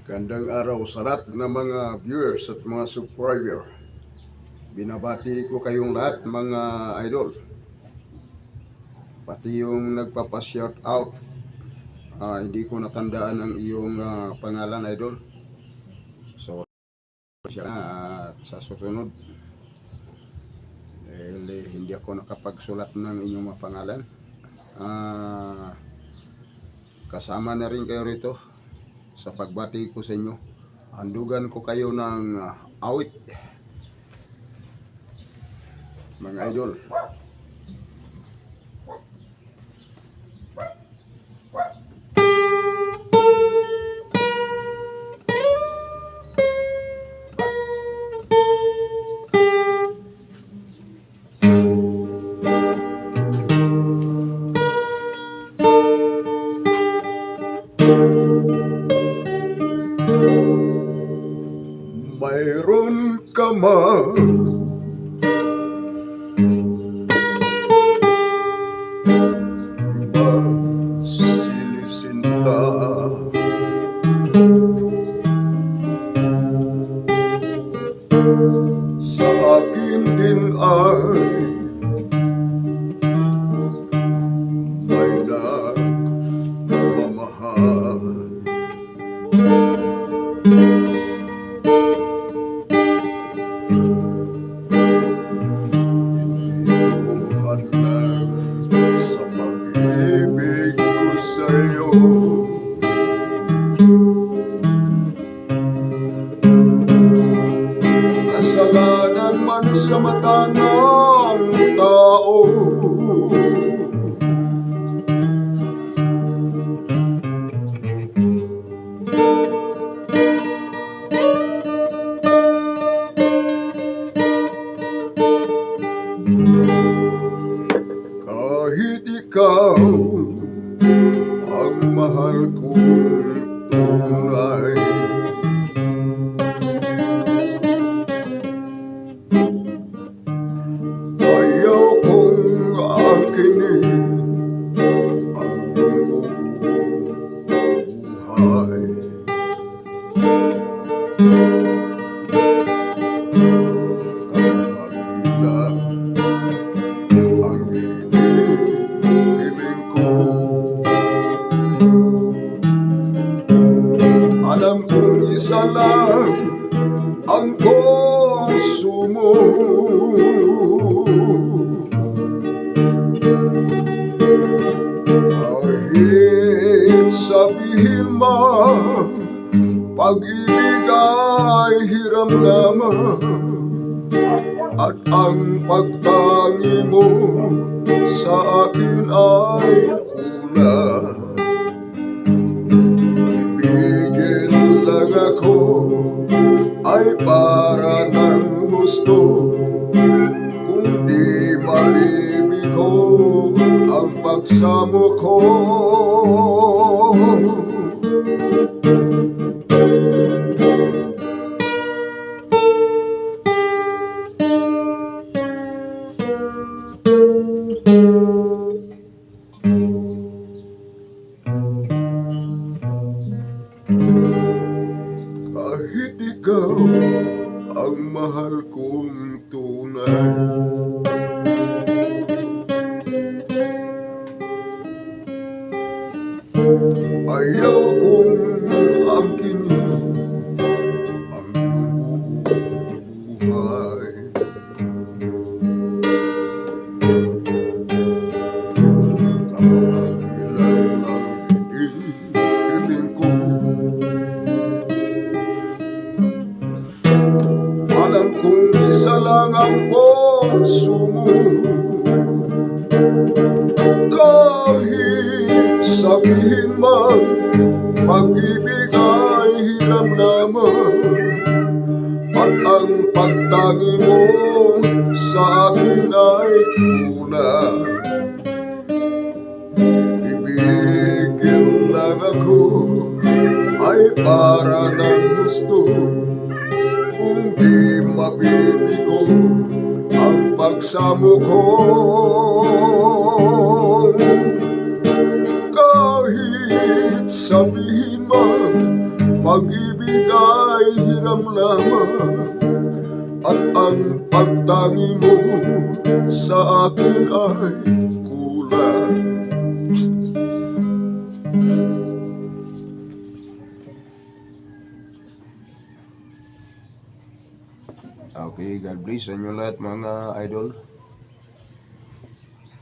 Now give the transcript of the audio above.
Gandang araw sa lahat ng mga viewers at mga subscriber. Binabati ko kayong lahat mga idol. Pati yung nagpapa-shout out. Hindi ko natandaan ang iyong pangalan idol. So, siya at sa susunod. Dahil hindi ako nakapagsulat ng inyong mga pangalan. Kasama na rin kayo rito sa pagbati ko sa inyo. Handugan ko kayo ng awit mga idol. Mayroon ka man iba sinisinta, sa akin din ay may nagmamahal. Sa pag-ibig ko sa'yo, kasalanan man sa mata ng tao, kahit ikaw ang mahal kong tunay, ayaw kong akinin ang buong buhay. Alam kong isa lang ang konsumo, kahit sabihin man pag-ibig ay hiram lamang, at ang pagtangi mo sa akin ay kulang. Ibigin lang ako ay para ng husto, kung di malibig ko ang pagsamo ko. Kahit ikaw ang mahal kong tunay, ayaw kong angkinin ang buong buhay. Kapagilan ang hiling ko, alam kong isa lang ang konsumo, kahit sabihin man pag-ibig ay hiram naman, at ang pagtangi mo sa akin ay kulang. Ibigin lang ako ay para ng gusto, kung di mabibigo ang pagsamo ko. Kahit sabihin man pag-ibig ay hiram lamang, at ang pagtangi mo sa akin ay kulang. Okay, God bless sa inyo lahat mga idol.